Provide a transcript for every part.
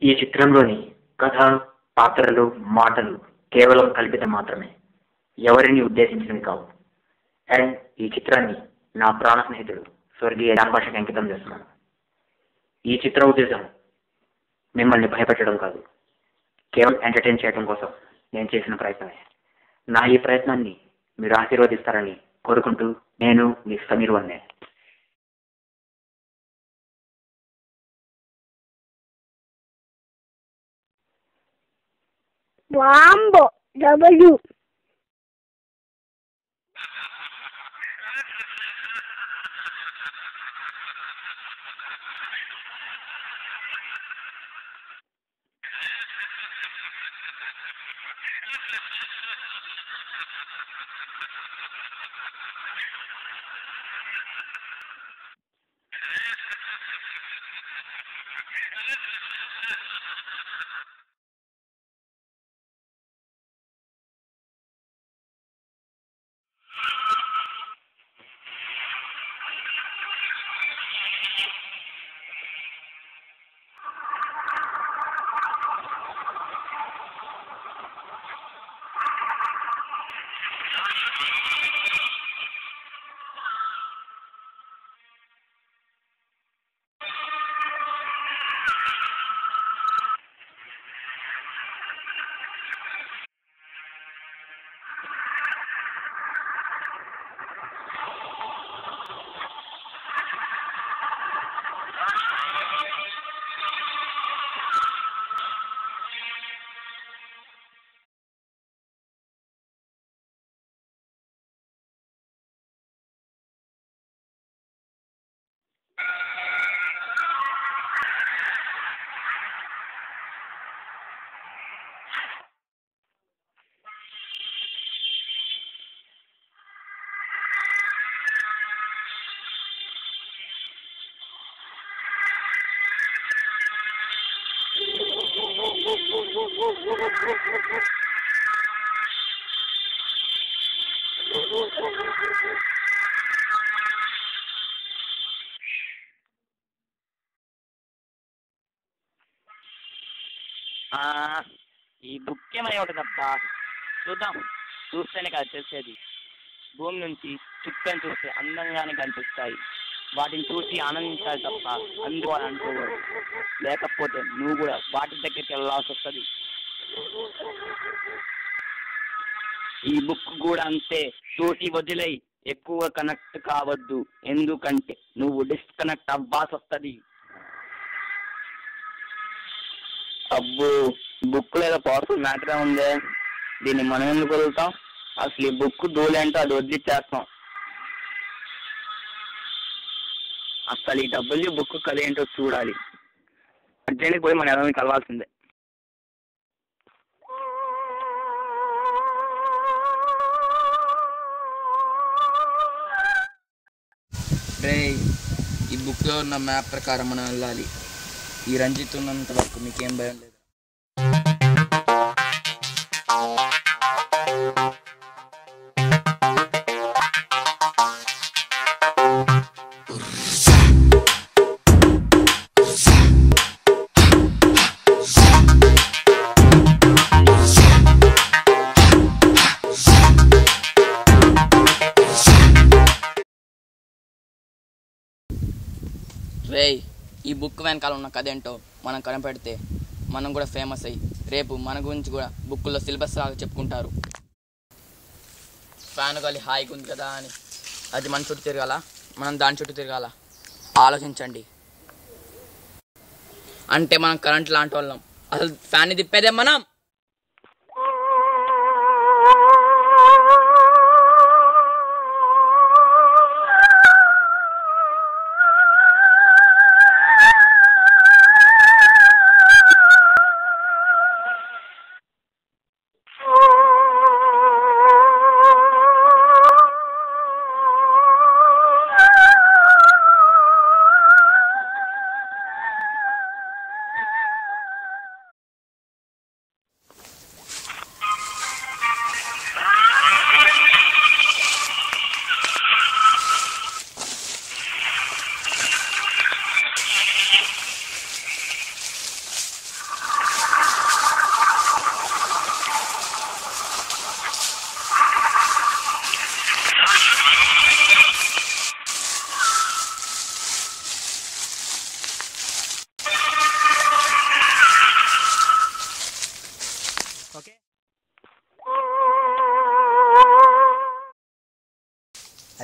ఈ చిత్రంలోని కథ, పాత్రలు, మాటలు కేవలం కల్పితం మాత్రమే, ఎవరిని ఉద్దేశించినవి కావు. అండ్ ఈ చిత్రాన్ని నా ప్రాణ స్నేహితుడు స్వర్గీయ జాన్ భాషకి అంకితం చేస్తున్నాను. ఈ చిత్ర ఉద్దేశం మిమ్మల్ని భయపెట్టడం కాదు, కేవలం ఎంటర్టైన్ చేయడం కోసం నేను చేసిన ప్రయత్నమే. నా ఈ ప్రయత్నాన్ని మీరు ఆశీర్వదిస్తారని కోరుకుంటూ నేను మీ సమీర్ వన్నే. వాంబో డబ్ల్యూ ఈ బుక్ ఏమై ఉంటుందబ్బా, చూద్దాం. చూస్తేనే కదా తెలిసేది. భూమి నుంచి చుక్కని చూస్తే అందంగానే కనిపిస్తాయి. వాటిని చూసి ఆనందించాలి తప్ప అందుకోవాలి అనుకోకూడదు. లేకపోతే నువ్వు కూడా వాటి దగ్గరికి వెళ్ళాల్సి వస్తుంది. ఈ బుక్ కూడా అంతే. చూసి వదిలేయి, ఎక్కువ కనెక్ట్ కావద్దు. ఎందుకంటే నువ్వు డిస్కనెక్ట్ అవ్వాల్సి వస్తుంది. అబ్బో, బుక్ లేదా పవర్ఫుల్ మ్యాటరే ఉందే. దీన్ని మనం ఎందుకు వదులుతాం? అసలు ఈ బుక్ దూలేంటో అది వదిలిచ్చేస్తాం. అసలు ఈ డబ్ల్యూ బుక్ కథ ఏంటో చూడాలి. అర్జెంట్కి పోయి మన ఎవరిని కలవాల్సిందే. రే, ఈ బుక్లో ఉన్న మ్యాప్ ప్రకారం మనం వెళ్ళాలి. ఈ రంజిత్ ఉన్నంత వరకు మీకేం భయం లేదు. రే, ఈ బుక్ వెనకాల ఉన్న కథ ఏంటో మనం కనిపెడితే మనం కూడా ఫేమస్ అయ్యి రేపు మన గురించి కూడా బుక్కుల్లో సిలబస్ లాగా చెప్పుకుంటారు. ఫ్యాన్ గాలి హాయిగా ఉంది కదా అని అది మన చుట్టూ తిరగాల, మనం దాని చుట్టూ తిరగాల? ఆలోచించండి. అంటే మనం కరెంట్ లాంటి వాళ్ళం. అసలు ఫ్యాన్ని తిప్పేదే మనం.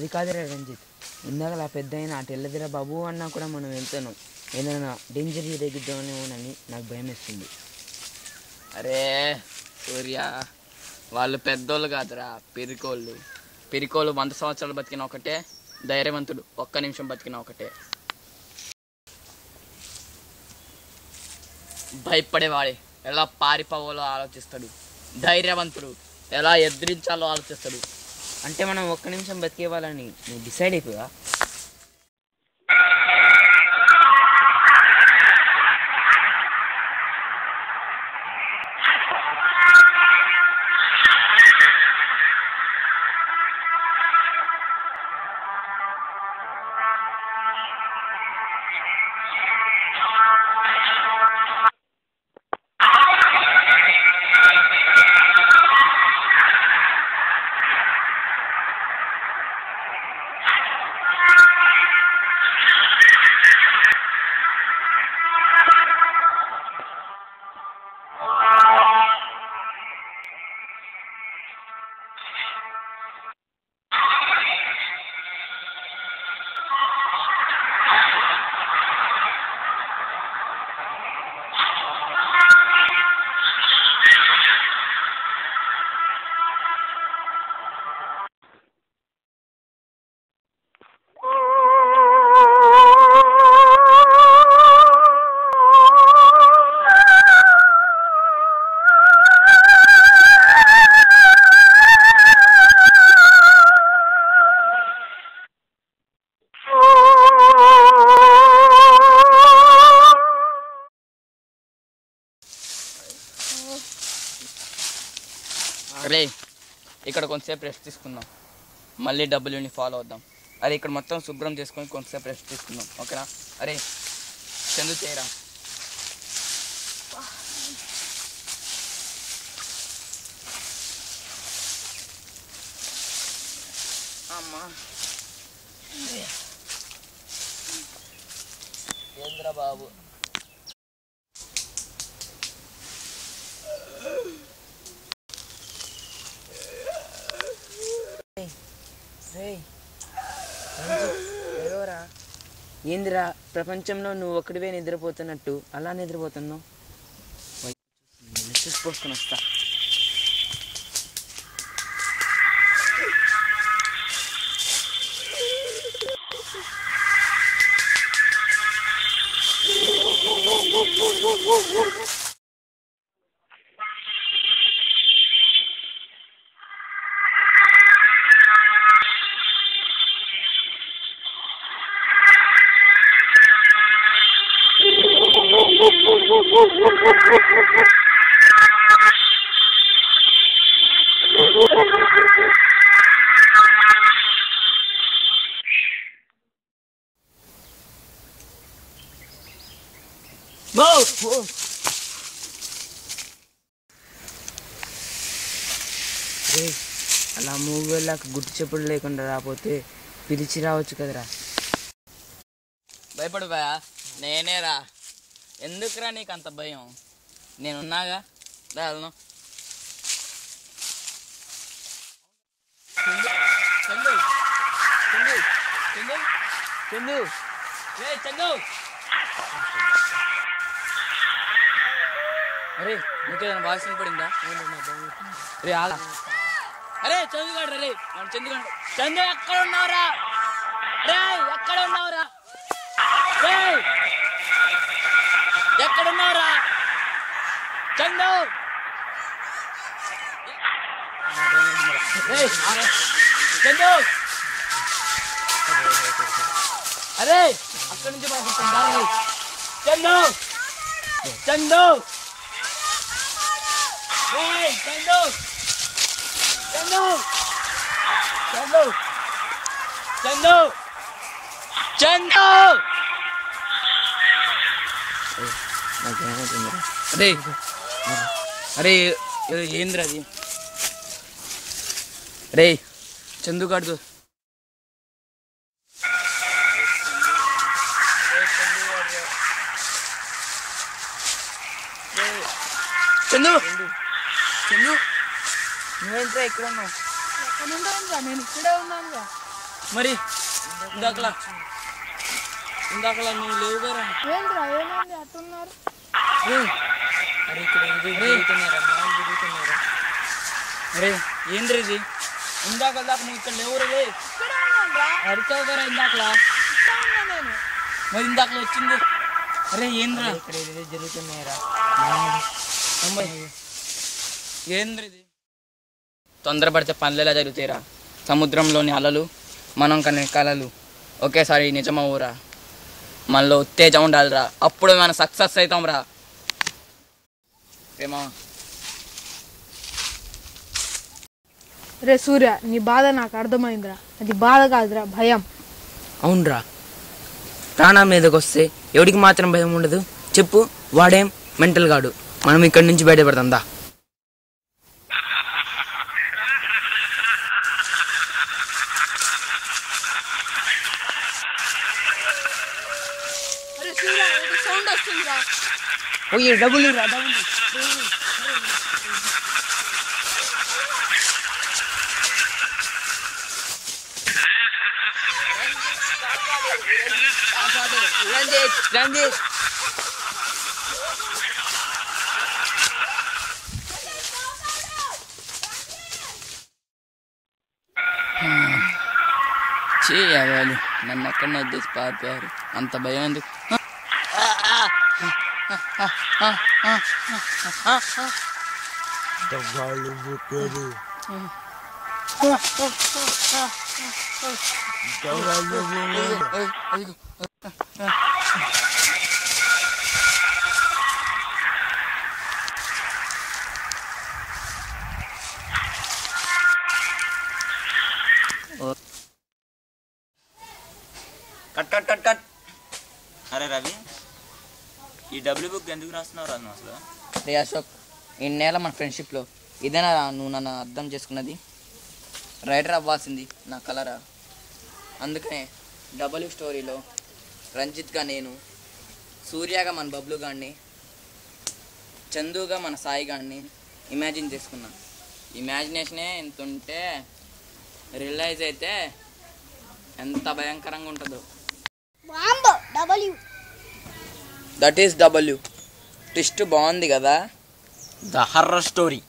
అది కాదురా రంజిత్, ఇందాక ఆ పెద్ద అయిన అటు వెళ్ళదిరా బాబు అన్నా కూడా మనం వెళ్తున్నాం. ఏదైనా డేంజర్ ఎగిద్దామేమోనని నాకు భయం వేస్తుంది. అరే సూర్య, వాళ్ళు పెద్దోళ్ళు కాదురా, పిరికోళ్ళు 100 సంవత్సరాలు బతికిన ఒకటే, ధైర్యవంతుడు 1 నిమిషం బతికిన ఒకటే. భయపడేవాడే ఎలా పారిపోవాలో ఆలోచిస్తాడు, ధైర్యవంతుడు ఎలా ఎదిరించాలో ఆలోచిస్తాడు. అంటే మనం 1 నిమిషం బతికేవాళ్ళని నువ్వు డిసైడ్ అయిపోయా? అరే ఇక్కడ కొంతసేపు రెస్ట్ తీసుకుందాం, మళ్ళీ డబ్ల్యూని ఫాలో అవుదాం. అరే ఇక్కడ మొత్తం శుభ్రం చేసుకొని కొంతసేపు రెస్ట్ తీసుకుందాం, ఓకేనా? అరే చందు చేయరా. అమ్మా ఏంద్రా బాబు, ఏందిరా ప్రపంచంలో నువ్వు ఒక్కడివే నిద్రపోతున్నట్టు అలా నిద్రపోతున్నావు? చూసుకొని వస్తా. అలా మూగోళ్ళకి గుర్తు చెప్పుడు లేకుండా రాకపోతే పిలిచి రావచ్చు కదరా. భయపడు భయ, నేనేరా. ఎందుకురా నీకు అంత భయం? నేనున్నాగా, వెళ్ళను. చందు చందు చందు చందు రే చందు. అరే నీకేదైనా వాయిస్ వినపడిందా? రే ఆలా. అరే చందుగాడు రే, మన చందుగాడు. చందు ఎక్కడ ఉన్నావురా? రే ఎక్కడ ఉన్నావురా? రే ఎక్కడున్నావురా చందు? చందు అరే అక్కడి నుంచి పంపిస్తాను. చందు చందు చందు చందు చందు చందు చందు. అరే అరే ఏంద్రా అది? రే చందుగాడు చందు చందు నువ్వేంట్రా ఇక్కడ ఉన్నావు? నేను ఇక్కడే ఉన్నానుగా. మరి ఇందాకలా నువ్వు లేవు కదా. ఏంద్రా ఏమైంది అట్టున్నారు? అరే ఇక్కడ అరే ఏంద్రీ ఇది? ఇందాక నువ్వు ఇక్కడ లేవు రే. అరిచావు కదా ఇందాకలా. మరి ఇందాకలా వచ్చింది. అరే ఏంద్రా ఇక్కడ ఏదో జరుగుతున్నాయిరా. ఏంద్రీ ఇది? తొందరపడితే పనులు ఎలా జరుగుతాయిరా? సముద్రంలోని అలలు మనం కనే కలలు ఒకేసారి నిజమవురా. మనలో ఉత్తేజం ఉండాలిరా, అప్పుడు మనం సక్సెస్ అవుతాం రా. ఏమా రే సూర్య, నీ బాధ నాకు అర్థమైందిరా. అది బాధ కాదురా, భయం. అవునరా, ప్రాణం మీదకి వస్తే ఎవడికి మాత్రం భయం ఉండదు చెప్పు? వాడేం మెంటల్ గాడు. మనం ఇక్కడి నుంచి బయటపడతాందా? డబ్బులు రా, డబ్బులు. చేయాలి నన్ను ఎక్కడ వద్దేసి పారిపోయారు. అంత భయం ఎందుకు? Cut cut cut cut. అరే రవి, ఈ డబ్ల్యూ బుక్ ఎందుకు రాస్తున్నావు రా నువ్వు అసలు? రే అశోక్, ఇన్నేళ్ళ మన ఫ్రెండ్షిప్లో ఇదేనా నువ్వు నన్ను అర్థం చేసుకున్నది? రైటర్ అవ్వాల్సింది నా కలరా. అందుకనే డబ్ల్యూ స్టోరీలో రంజిత్గా నేను, సూర్యగా మన బబ్లు గాడిని, చందుగా మన సాయి గాడిని ఇమాజిన్ చేసుకున్నా. ఇమాజినేషనే ఎంత ఉంటే రియలైజ్ అయితే ఎంత భయంకరంగా ఉంటుందో. That is W. ట్విస్ట్ బాగుంది కదా? The horror story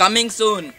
coming soon.